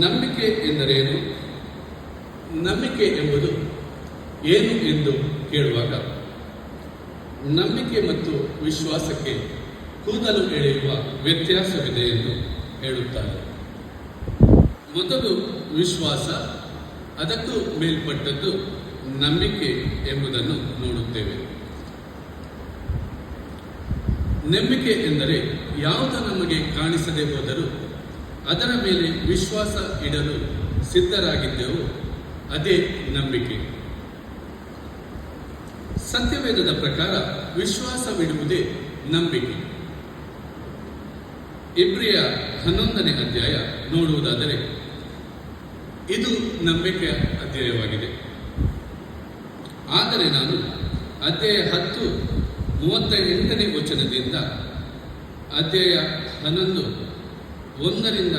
ನಂಬಿಕೆ ಎಂದರೇನು? ನಂಬಿಕೆ ಎಂಬುದು ಏನು ಎಂದು ಕೇಳುವಾಗ ನಂಬಿಕೆ ಮತ್ತು ವಿಶ್ವಾಸಕ್ಕೆ ಕೂದಲು ಎಳೆಯುವ ವ್ಯತ್ಯಾಸವಿದೆ ಎಂದು ಹೇಳುತ್ತಾರೆ. ಮೊದಲು ವಿಶ್ವಾಸ, ಅದಕ್ಕೂ ಮೇಲ್ಪಟ್ಟದ್ದು ನಂಬಿಕೆ ಎಂಬುದನ್ನು ನೋಡುತ್ತೇವೆ. ನಂಬಿಕೆ ಎಂದರೆ ಯಾವುದು ನಮಗೆ ಕಾಣಿಸದೆ ಹೋದರೂ ಅದರ ಮೇಲೆ ವಿಶ್ವಾಸ ಇಡಲು ಸಿದ್ಧರಾಗಿದ್ದೆವು, ಅದೇ ನಂಬಿಕೆ. ಸತ್ಯವೇದದ ಪ್ರಕಾರ ವಿಶ್ವಾಸವಿಡುವುದೇ ನಂಬಿಕೆ. ಇಬ್ರಿಯ 11ನೇ ಅಧ್ಯಾಯ ನೋಡುವುದಾದರೆ ಇದು ನಂಬಿಕೆಯ ಅಧ್ಯಾಯವಾಗಿದೆ. ಆದರೆ ನಾನು ಅಧ್ಯಾಯ 10:38ನೇ ವಚನದಿಂದ ಅಧ್ಯಾಯ 11:1ರಿಂದ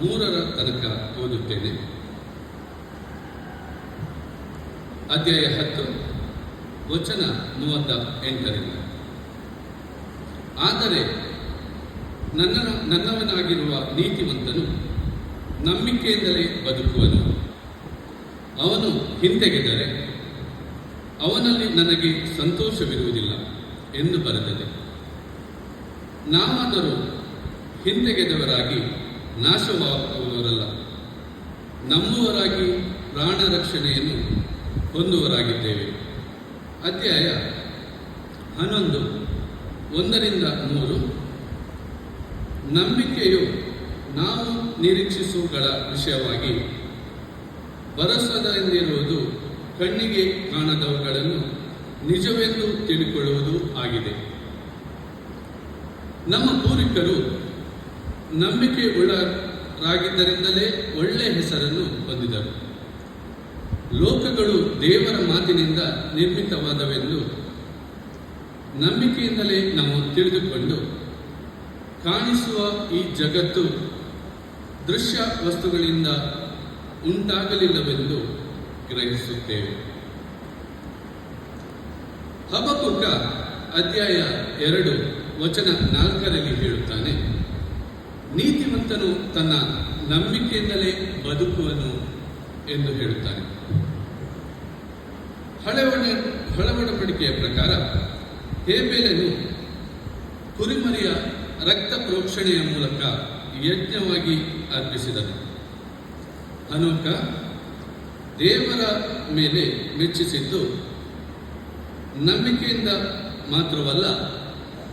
3 ತನಕ ಓದುತ್ತೇನೆ. ಅಧ್ಯಾಯ 10:38. ಆದರೆ ನನ್ನವನಾಗಿರುವ ನೀತಿವಂತನು ನಂಬಿಕೆಯಿಂದಲೇ ಬದುಕುವನು. ಅವನು ಹಿಂತೆಗೆದರೆ ಅವನಲ್ಲಿ ನನಗೆ ಸಂತೋಷವಿರುವುದಿಲ್ಲ ಎಂದು ಬರೆದಿದೆ. ನಾವಾದರೂ ಹಿಂತೆಗೆದವರಾಗಿ ನಾಶವಾಗುವವರಲ್ಲ, ನಂಬುವರಾಗಿ ಪ್ರಾಣ ರಕ್ಷಣೆಯನ್ನು ಹೊಂದುವರಾಗಿದ್ದೇವೆ. ಅಧ್ಯಾಯ 11:1-3. ನಂಬಿಕೆಯು ನಾವು ನಿರೀಕ್ಷಿಸುವುಗಳ ವಿಷಯವಾಗಿ ಭರವಸೆಯಿಂದಿರುವುದು, ಕಣ್ಣಿಗೆ ಕಾಣದವುಗಳನ್ನು ನಿಜವೆಂದು ತಿಳಿದುಕೊಳ್ಳುವುದು ಆಗಿದೆ. ನಮ್ಮ ಪೂರ್ವಿಕರು ನಂಬಿಕೆ ಉಳ್ಳರಾಗಿದ್ದರಿಂದಲೇ ಒಳ್ಳೆಯ ಹೆಸರನ್ನು ಹೊಂದಿದರು. ಲೋಕಗಳು ದೇವರ ಮಾತಿನಿಂದ ನಿರ್ಮಿತವಾದವೆಂದು ನಂಬಿಕೆಯಿಂದಲೇ ನಾವು ತಿಳಿದುಕೊಂಡು ಕಾಣಿಸುವ ಈ ಜಗತ್ತು ದೃಶ್ಯ ವಸ್ತುಗಳಿಂದ ಉಂಟಾಗಲಿಲ್ಲವೆಂದು ಗ್ರಹಿಸುತ್ತೇವೆ. ಹಬಕ್ಕೂಕ ಅಧ್ಯಾಯ 2:4 ಹೇಳುತ್ತಾನೆ, ನೀತಿವಂತನು ತನ್ನ ನಂಬಿಕೆಯಿಂದಲೇ ಬದುಕುವನು ಎಂದು ಹೇಳುತ್ತಾನೆ. ಹಳೆ ಒಡಂಬಡಿಕೆಯ ಪ್ರಕಾರ ಹೇಬೇಲನು ಕುರಿಮರಿಯ ರಕ್ತ ಪ್ರೋಕ್ಷಣೆಯ ಮೂಲಕ ಯಜ್ಞವಾಗಿ ಅರ್ಪಿಸಿದನು. ಹನೋಕ ದೇವರ ಮೇಲೆ ಮೆಚ್ಚಿಸಿದ್ದು ನಂಬಿಕೆಯಿಂದ ಮಾತ್ರವಲ್ಲ,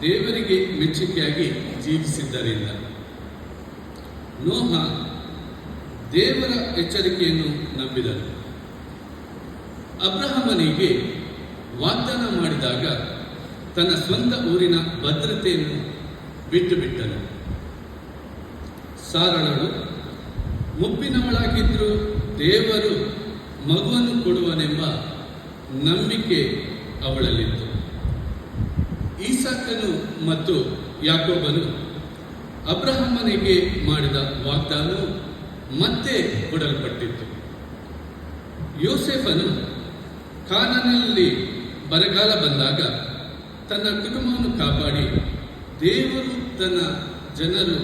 ದೇವರಿಗೆ ಮೆಚ್ಚುಗೆಯಾಗಿ ಜೀವಿಸಿದ್ದರಿಂದ. ನೋಹ ದೇವರ ಎಚ್ಚರಿಕೆಯನ್ನು ನಂಬಿದನು. ಅಬ್ರಹಾಮನಿಗೆ ವಾಗ್ದಾನ ಮಾಡಿದಾಗ ತನ್ನ ಸ್ವಂತ ಊರಿನ ಭದ್ರತೆಯನ್ನು ಬಿಟ್ಟನು. ಸಾರಳಳು ಮುಪ್ಪಿನವಳಾಗಿದ್ದರೂ ದೇವರು ಮಗುವನ್ನು ಕೊಡುವನೆಂಬ ನಂಬಿಕೆ ಅವಳಲ್ಲಿತ್ತು. ಈಸಾಕನು ಮತ್ತು ಯಾಕೋಬನು ಅಬ್ರಹಾಮನಿಗೆ ಮಾಡಿದ ವಾಗ್ದಾನವು ಮತ್ತೆ ಕೊಡಲ್ಪಟ್ಟಿತ್ತು. ಯೋಸೇಫನು ಕಾನಾನಿನಲ್ಲಿ ಬರಗಾಲ ಬಂದಾಗ ತನ್ನ ಕುಟುಂಬವನ್ನು ಕಾಪಾಡಿ ದೇವರು ತನ್ನ ಜನರು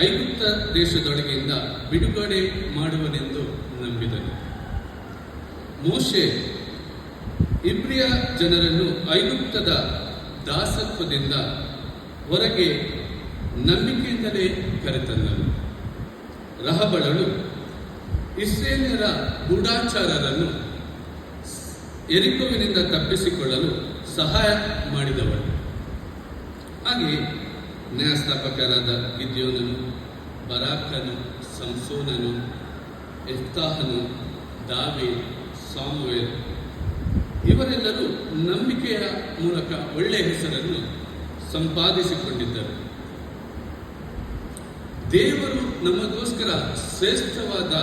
ಐಗುಪ್ತ ದೇಶದೊಳಗಿಂದ ಬಿಡುಗಡೆ ಮಾಡುವನೆಂದು ನಂಬಿದನು. ಮೋಶೆ ಇಬ್ರಿಯ ಜನರನ್ನು ಐಗುಪ್ತದ ದಾಸತ್ವದಿಂದ ಹೊರಗೆ ನಂಬಿಕೆಯಿಂದಲೇ ಕರೆತಂದನು. ರಹಬಳಳು ಇಸ್ರೇಲ್ಯರ ಗೂಢಾಚಾರರನ್ನು ಯೆರಿಕೋವಿನಿಂದ ತಪ್ಪಿಸಿಕೊಳ್ಳಲು ಸಹಾಯ ಮಾಡಿದವಳು. ಹಾಗೆ ನ್ಯಾಯಸ್ಥಾಪಕರಾದ ಗಿದ್ಯೋನನು, ಬರಾಕನು, ಸಂಸೋನನು, ಎಫ್ತಾಹನು, ದಾವೀದ್, ಸಾಮುವೇಲ್ ಇವರೆಲ್ಲರೂ ನಂಬಿಕೆಯ ಮೂಲಕ ಒಳ್ಳೆಯ ಹೆಸರನ್ನು ಸಂಪಾದಿಸಿಕೊಂಡಿದ್ದರು. ದೇವರು ನಮಗೋಸ್ಕರ ಶ್ರೇಷ್ಠವಾದ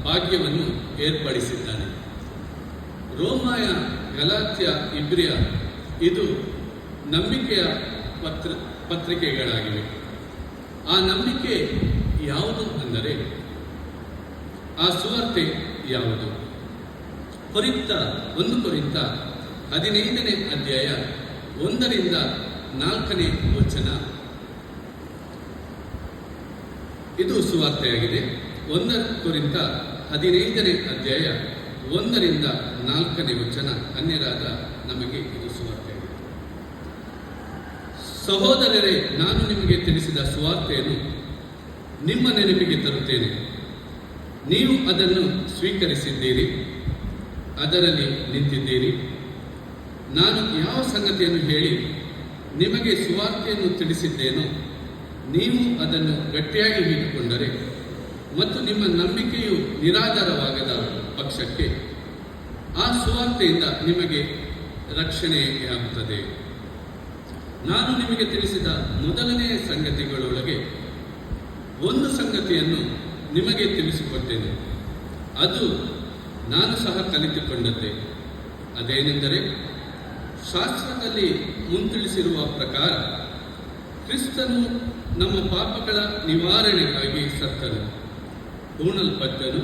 ಭಾಗ್ಯವನ್ನು ಏರ್ಪಡಿಸಿದ್ದಾನೆ. ರೋಮಾಯ, ಗಲಾತ್ಯ, ಇಬ್ರಿಯ ಇದು ನಂಬಿಕೆಯ ಪತ್ರಿಕೆಗಳಾಗಿವೆ. ಆ ನಂಬಿಕೆ ಯಾವುದು ಅಂದರೆ ಆ ಸುವಾರ್ತೆ ಯಾವುದು? 1 ಕೊರಿಂಥ 15ನೇ ಅಧ್ಯಾಯ 1-4 ಇದು ಸುವಾರ್ತೆಯಾಗಿದೆ. 1 ಕೊರಿಂಥ 15ನೇ ಅಧ್ಯಾಯ 1ರಿಂದ 4ನೇ ವಚನ, ಅನ್ಯರಾದ ನಮಗೆ ಇದು ಸುವಾರ್ತೆಯಾಗಿದೆ. ಸಹೋದರರೇ, ನಾನು ನಿಮಗೆ ತಿಳಿಸಿದ ಸುವಾರ್ತೆಯನ್ನು ನಿಮ್ಮ ನೆನಪಿಗೆ ತರುತ್ತೇನೆ. ನೀವು ಅದನ್ನು ಸ್ವೀಕರಿಸಿದ್ದೀರಿ, ಅದರಲ್ಲಿ ನಿಂತಿದ್ದೀರಿ. ನಾನು ಯಾವ ಸಂಗತಿಯನ್ನು ಹೇಳಿ ನಿಮಗೆ ಸುವಾರ್ತೆಯನ್ನು ತಿಳಿಸಿದ್ದೇನೋ ನೀವು ಅದನ್ನು ಗಟ್ಟಿಯಾಗಿ ಹಿಡಿದುಕೊಂಡರೆ ಮತ್ತು ನಿಮ್ಮ ನಂಬಿಕೆಯು ನಿರಾಧಾರವಾಗದ ಪಕ್ಷಕ್ಕೆ ಆ ಸುವಾರ್ತೆಯಿಂದ ನಿಮಗೆ ರಕ್ಷಣೆಯಾಗುತ್ತದೆ. ನಾನು ನಿಮಗೆ ತಿಳಿಸಿದ ಮೊದಲನೆಯ ಸಂಗತಿಗಳೊಳಗೆ ಒಂದು ಸಂಗತಿಯನ್ನು ನಿಮಗೆ ತಿಳಿಸಿಕೊಟ್ಟೇನೆ, ಅದು ನಾನು ಸಹ ಕಲಿತುಕೊಂಡದ್ದೇ. ಅದೇನೆಂದರೆ, ಶಾಸ್ತ್ರದಲ್ಲಿ ಮುಂತಿಳಿಸಿರುವ ಪ್ರಕಾರ ಕ್ರಿಸ್ತನು ನಮ್ಮ ಪಾಪಗಳ ನಿವಾರಣೆಗಾಗಿ ಸತ್ತನು, ಹೂಣಲ್ಪಟ್ಟನು,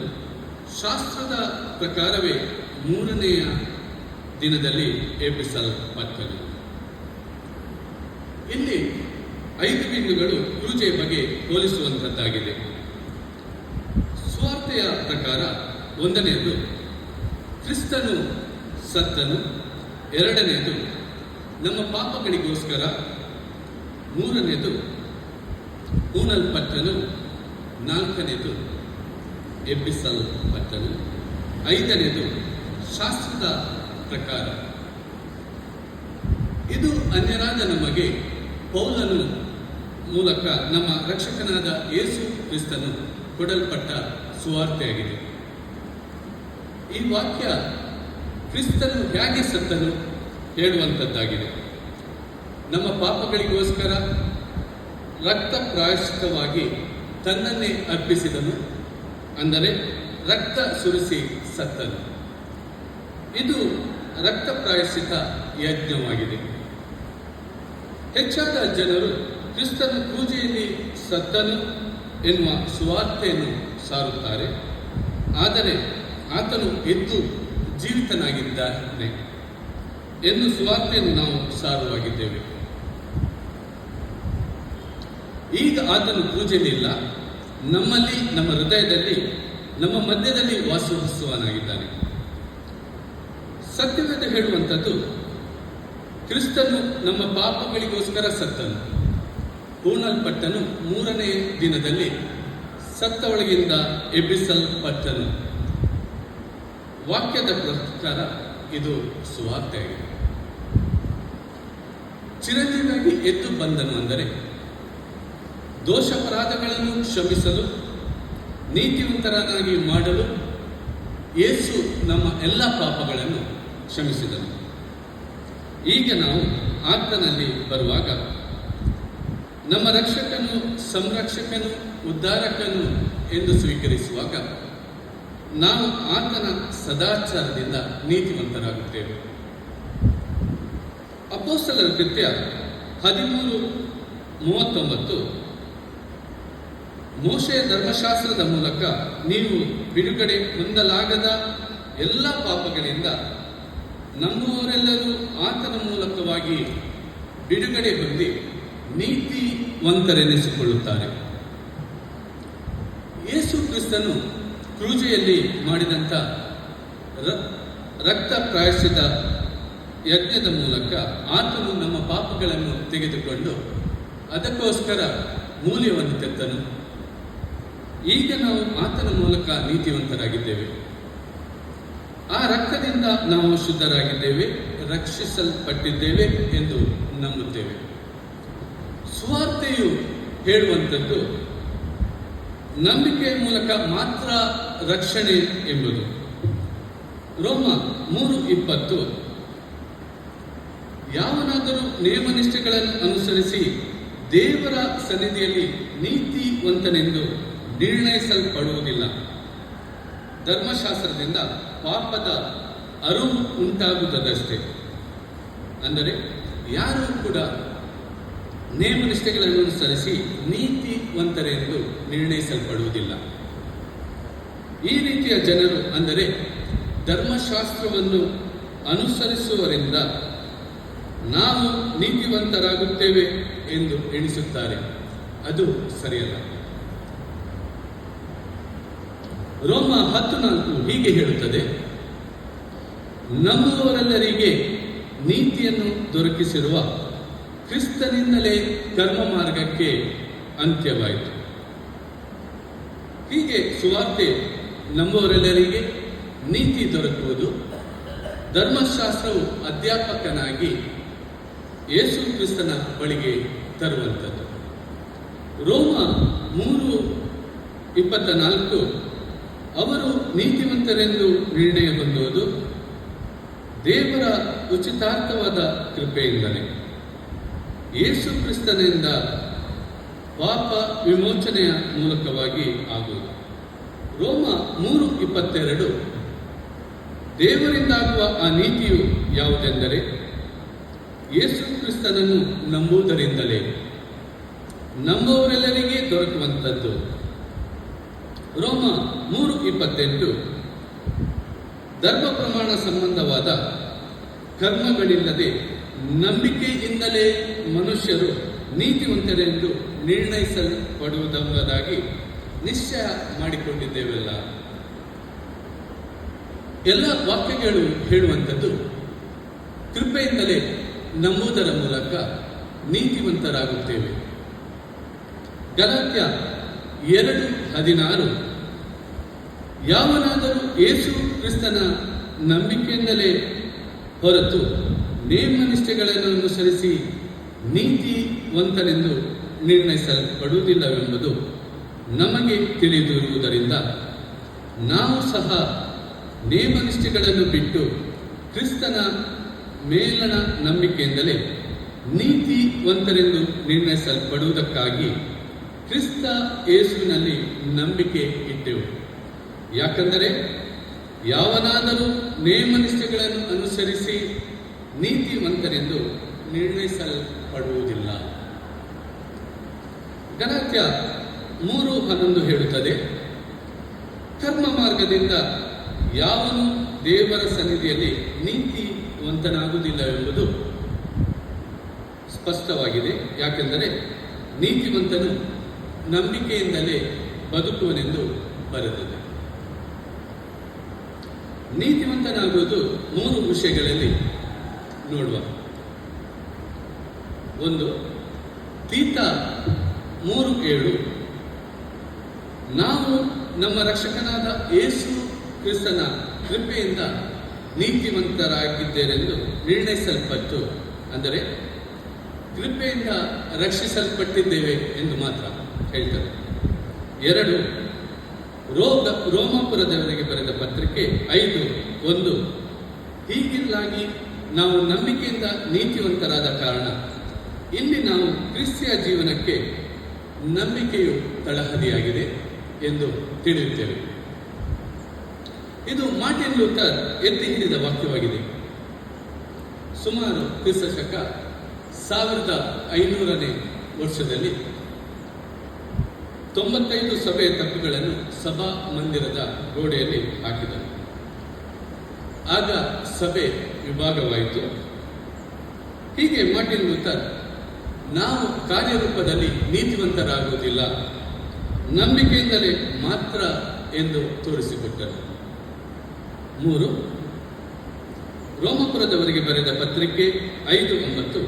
ಶಾಸ್ತ್ರದ ಪ್ರಕಾರವೇ 3ನೆಯ ದಿನದಲ್ಲಿ ಎಬ್ಬಿಸಲ್ಪಟ್ಟನು. ಇಲ್ಲಿ 5 ಬಿಂದುಗಳು ಕ್ರೂಜೆಯ ಬಗ್ಗೆ ಹೋಲಿಸುವಂಥದ್ದಾಗಿದೆ. ಸುವಾರ್ತೆಯ ಪ್ರಕಾರ 1ನೇದು ಕ್ರಿಸ್ತನು ಸತ್ತನು, 2ನೇದು ನಮ್ಮ ಪಾಪಗಳಿಗೋಸ್ಕರ, 3ನೇದು ಹೂಣಲ್ಪಟ್ಟನು, 4ನೇದು ಎಬ್ಬಿಸಲ್ಪಟ್ಟನು, 5ನೇದು ಶಾಸ್ತ್ರದ ಪ್ರಕಾರ. ಇದು ಅನ್ಯರಾದ ನಮಗೆ ಪೌಲನು ಮೂಲಕ ನಮ್ಮ ರಕ್ಷಕನಾದ ಯೇಸು ಕ್ರಿಸ್ತನು ಕೊಡಲ್ಪಟ್ಟ ಸುವಾರ್ತೆಯಾಗಿದೆ. ಈ ವಾಕ್ಯ ಕ್ರಿಸ್ತನು ಹೇಗೆ ಸತ್ತನು ಹೇಳುವಂಥದ್ದಾಗಿದೆ. ನಮ್ಮ ಪಾಪಗಳಿಗೋಸ್ಕರ ರಕ್ತ ಪ್ರಾಯಶ್ಚಿತವಾಗಿ ತನ್ನನ್ನೇ ಅರ್ಪಿಸಿದನು, ಅಂದರೆ ರಕ್ತ ಸುರಿಸಿ ಸತ್ತನು. ಇದು ರಕ್ತ ಪ್ರಾಯಶ್ಚಿತ ಯಜ್ಞವಾಗಿದೆ. ಹೆಚ್ಚಾದ ಜನರು ಕ್ರಿಸ್ತನು ಕ್ರೂಜೆಯಲ್ಲಿ ಸತ್ತನು ಎನ್ನುವ ಸುವಾರ್ತೆಯನ್ನು ಸಾರುತ್ತಾರೆ, ಆದರೆ ಆತನು ಎದ್ದು ಜೀವಿತನಾಗಿದ್ದಾನೆ ಎಂದು ಸುವಾರ್ತೆಯನ್ನು ನಾವು ಸಾರುವಾಗಿದ್ದೇವೆ. ಈಗ ಆತನು ಕ್ರೂಜೆಯಲ್ಲಿಲ್ಲ, ನಮ್ಮಲ್ಲಿ, ನಮ್ಮ ಹೃದಯದಲ್ಲಿ, ನಮ್ಮ ಮಧ್ಯದಲ್ಲಿ ವಾಸಿಸುವನಾಗಿದ್ದಾನೆ. ಸತ್ಯವೇದ ಹೇಳುವಂಥದ್ದು, ಕ್ರಿಸ್ತನು ನಮ್ಮ ಪಾಪಗಳಿಗೋಸ್ಕರ ಸತ್ತನು, ಹೂಣಲ್ಪಟ್ಟನು, 3ನೇ ದಿನದಲ್ಲಿ ಸತ್ತ ಒಳಗಿಂದ ಎಬ್ಬಿಸಲ್ಪಟ್ಟನು. ವಾಕ್ಯದ ಪ್ರಕಾರ ಇದು ಸುವಾರ್ತೆಯಾಗಿದೆ. ಚಿರಂಜೀವಿಯಾಗಿ ಎದ್ದು ಬಂದನು ಅಂದರೆ ದೋಷಾಪರಾಧಗಳನ್ನು ಕ್ಷಮಿಸಲು, ನೀತಿವಂತರನ್ನಾಗಿ ಮಾಡಲು ಯೇಸು ನಮ್ಮ ಎಲ್ಲ ಪಾಪಗಳನ್ನು ಕ್ಷಮಿಸಿದನು. ಈಗ ನಾವು ಆತನಲ್ಲಿ ಬರುವಾಗ ನಮ್ಮ ರಕ್ಷಕನು, ಸಂರಕ್ಷಕನು, ಉದ್ಧಾರಕನು ಎಂದು ಸ್ವೀಕರಿಸುವಾಗ ನಾವು ಆತನ ಸದಾಚಾರದಿಂದ ನೀತಿವಂತರಾಗುತ್ತೇವೆ. ಅಪೊಸ್ತಲರ ಕೃತ್ಯ 13:39 ಮೋಶೆಯ ಧರ್ಮಶಾಸ್ತ್ರದ ಮೂಲಕ ನೀವು ಬಿಡುಗಡೆ ಹೊಂದಲಾಗದ ಎಲ್ಲ ಪಾಪಗಳಿಂದ ನಮ್ಮವರೆಲ್ಲರೂ ಆತನ ಮೂಲಕವಾಗಿ ಬಿಡುಗಡೆ ಹೊಂದಿ ನೀತಿವಂತರೆನಿಸಿಕೊಳ್ಳುತ್ತಾರೆ. ಯೇಸು ಕ್ರಿಸ್ತನು ಕ್ರೂಜೆಯಲ್ಲಿ ಮಾಡಿದಂಥ ರಕ್ತ ಪ್ರಾಯಶ್ಚಿತ ಯಜ್ಞದ ಮೂಲಕ ಆತನು ನಮ್ಮ ಪಾಪಗಳನ್ನು ತೆಗೆದುಕೊಂಡು ಅದಕ್ಕೋಸ್ಕರ ಮೂಲ್ಯವನ್ನು ತೆತ್ತನು. ಈಗ ನಾವು ಆತನ ಮೂಲಕ ನೀತಿವಂತರಾಗಿದ್ದೇವೆ. ಆ ರಕ್ತದಿಂದ ನಾವು ಶುದ್ಧರಾಗಿದ್ದೇವೆ, ರಕ್ಷಿಸಲ್ಪಟ್ಟಿದ್ದೇವೆ ಎಂದು ನಂಬುತ್ತೇವೆ. ಸುವಾರ್ತೆಯು ಹೇಳುವಂಥದ್ದು ನಂಬಿಕೆಯ ಮೂಲಕ ಮಾತ್ರ ರಕ್ಷಣೆ ಎಂಬುದು. ರೋಮ 3:20 ಯಾವನಾದರೂ ನೇಮನಿಷ್ಠೆಗಳನ್ನು ಅನುಸರಿಸಿ ದೇವರ ಸನ್ನಿಧಿಯಲ್ಲಿ ನೀತಿವಂತನೆಂದು ನಿರ್ಣಯಿಸಲ್ಪಡುವುದಿಲ್ಲ. ಧರ್ಮಶಾಸ್ತ್ರದಿಂದ ಪಾಪದ ಅರಿವು ಉಂಟಾಗುವುದಷ್ಟೇ. ಅಂದರೆ ಯಾರೂ ಕೂಡ ನೇಮನಿಷ್ಠೆಗಳನ್ನು ಅನುಸರಿಸಿ ನೀತಿವಂತರೆಂದು ನಿರ್ಣಯಿಸಲ್ಪಡುವುದಿಲ್ಲ. ಈ ರೀತಿಯ ಜನರು, ಅಂದರೆ ಧರ್ಮಶಾಸ್ತ್ರವನ್ನು ಅನುಸರಿಸುವರಿಂದ ನಾವು ನೀತಿವಂತರಾಗುತ್ತೇವೆ ಎಂದು ಎಣಿಸುತ್ತಾರೆ. ಅದು ಸರಿಯಲ್ಲ. ರೋಮ 10:4 ಹೀಗೆ ಹೇಳುತ್ತದೆ, ನಂಬುವವರೆಲ್ಲರಿಗೆ ನೀತಿಯನ್ನು ದೊರಕಿಸಿರುವ ಕ್ರಿಸ್ತನಿಂದಲೇ ಕರ್ಮ ಮಾರ್ಗಕ್ಕೆ ಅಂತ್ಯವಾಯಿತು. ಹೀಗೆ ಸುವಾರ್ತೆ ನಂಬುವವರೆಲ್ಲರಿಗೆ ನೀತಿ ದೊರಕುವುದು ಧರ್ಮಶಾಸ್ತ್ರವು ಅಧ್ಯಾಪಕನಾಗಿ ಯೇಸು ಕ್ರಿಸ್ತನ ಬಳಿಗೆ ತರುವಂಥದ್ದು. ರೋಮ 3:24 ಅವರು ನೀತಿವಂತರೆಂದು ನಿರ್ಣಯ ಹೊಂದುವುದು ದೇವರ ಉಚಿತಾರ್ಥವಾದ ಕೃಪೆಯಿಂದಲೇ, ಯೇಸು ಕ್ರಿಸ್ತನಿಂದ ಪಾಪ ವಿಮೋಚನೆಯ ಮೂಲಕವಾಗಿ ಆಗುವುದು. ರೋಮ 3:22 ದೇವರಿಂದಾಗುವ ಆ ನೀತಿಯು ಯಾವುದೆಂದರೆ ಯೇಸು ಕ್ರಿಸ್ತನನ್ನು ನಂಬುವುದರಿಂದಲೇ ನಂಬುವವರೆಲ್ಲರಿಗೆ ದೊರಕುವಂಥದ್ದು. ರೋಮ 3:28 ಧರ್ಮ ಪ್ರಮಾಣ ಸಂಬಂಧವಾದ ಕರ್ಮಗಳಿಲ್ಲದೆ ನಂಬಿಕೆಯಿಂದಲೇ ಮನುಷ್ಯರು ನೀತಿವಂತರೆಂದು ನಿರ್ಣಯಿಸಲ್ಪಡುವುದೆಂಬುದಾಗಿ ನಿಶ್ಚಯ ಮಾಡಿಕೊಂಡಿದ್ದೇವಲ್ಲ. ಎಲ್ಲ ವಾಕ್ಯಗಳು ಹೇಳುವಂಥದ್ದು ಕೃಪೆಯಿಂದಲೇ ನಂಬುವುದರ ಮೂಲಕ ನೀತಿವಂತರಾಗುತ್ತೇವೆ. ಗಲಾತ್ಯ 2:16 ಯಾವನಾದರೂ ಯೇಸು ಕ್ರಿಸ್ತನ ನಂಬಿಕೆಯಿಂದಲೇ ಹೊರತು ನೇಮನಿಷ್ಠೆಗಳನ್ನು ಅನುಸರಿಸಿ ನೀತಿವಂತನೆಂದು ನಿರ್ಣಯಿಸಲ್ಪಡುವುದಿಲ್ಲವೆಂಬುದು ನಮಗೆ ತಿಳಿದಿರುವುದರಿಂದ ನಾವು ಸಹ ನೇಮನಿಷ್ಠೆಗಳನ್ನು ಬಿಟ್ಟು ಕ್ರಿಸ್ತನ ಮೇಲಣ ನಂಬಿಕೆಯಿಂದಲೇ ನೀತಿವಂತರೆಂದು ನಿರ್ಣಯಿಸಲ್ಪಡುವುದಕ್ಕಾಗಿ ಕ್ರಿಸ್ತ ಯೇಸುವಿನಲ್ಲಿ ನಂಬಿಕೆ ಇಟ್ಟೆವು. ಯಾಕೆಂದರೆ ಯಾವನಾದರೂ ನೇಮನಿಷ್ಠೆಗಳನ್ನು ಅನುಸರಿಸಿ ನೀತಿವಂತರೆಂದು ನಿರ್ಣಯಿಸಲ್ಪಡುವುದಿಲ್ಲ. ಗಲಾತ್ಯ 3:11 ಹೇಳುತ್ತದೆ, ಕರ್ಮ ಮಾರ್ಗದಿಂದ ಯಾವನು ದೇವರ ಸನ್ನಿಧಿಯಲ್ಲಿ ನೀತಿವಂತನಾಗುವುದಿಲ್ಲವೆಂಬುದು ಸ್ಪಷ್ಟವಾಗಿದೆ. ಯಾಕೆಂದರೆ ನೀತಿವಂತನು ನಂಬಿಕೆಯಿಂದಲೇ ಬದುಕುವನೆಂದು ಬರೆದಿದೆ. ನೀತಿವಂತನಾಗುವುದು 3 ವಿಷಯಗಳಲ್ಲಿ ನೋಡುವ. 1 ತೀತ 3:7 ನಾವು ನಮ್ಮ ರಕ್ಷಕನಾದ ಯೇಸು ಕ್ರಿಸ್ತನ ಕೃಪೆಯಿಂದ ನೀತಿವಂತರಾಗಿದ್ದೇರೆಂದು ನಿರ್ಣಯಿಸಲ್ಪಟ್ಟು, ಅಂದರೆ ಕೃಪೆಯಿಂದ ರಕ್ಷಿಸಲ್ಪಟ್ಟಿದ್ದೇವೆ ಎಂದು ಮಾತ್ರ ಹೇಳ್ತಾರೆ. 2 ರೋಮಾಪುರದವರಿಗೆ ಬರೆದ ಪತ್ರಿಕೆ 5:1 ಹೀಗಿರಲಾಗಿ ನಾವು ನಂಬಿಕೆಯಿಂದ ನೀತಿವಂತರಾದ ಕಾರಣ ಇಲ್ಲಿ ನಾವು ಕ್ರಿಸ್ತಿಯ ಜೀವನಕ್ಕೆ ನಂಬಿಕೆಯು ತಳಹದಿಯಾಗಿದೆ ಎಂದು ತಿಳಿಯುತ್ತೇವೆ. ಇದು ಮಾರ್ಟಿನ್ ಲೂಥರ್ ಎತ್ತಿ ಹಿಡಿದ ವಾಕ್ಯವಾಗಿದೆ. ಸುಮಾರು ಕ್ರಿಸ್ತಶಕ 1500ನೇ ವರ್ಷದಲ್ಲಿ 95 ಸಭೆಯ ತಪ್ಪುಗಳನ್ನು ಸಭಾ ಮಂದಿರದ ಗೋಡೆಯಲ್ಲಿ ಹಾಕಿದರು. ಆಗ ಸಭೆ ವಿಭಾಗವಾಯಿತು. ಹೀಗೆ ಮಾರ್ಟಿನ್ ಲೂಥರ್ ನಾವು ಕಾರ್ಯರೂಪದಲ್ಲಿ ನೀತಿವಂತರಾಗುವುದಿಲ್ಲ, ನಂಬಿಕೆಯಿಂದಲೇ ಮಾತ್ರ ಎಂದು ತೋರಿಸಿಕೊಟ್ಟರು. 3 ರೋಮಾಪುರದವರಿಗೆ ಬರೆದ ಪತ್ರಿಕೆ 5:9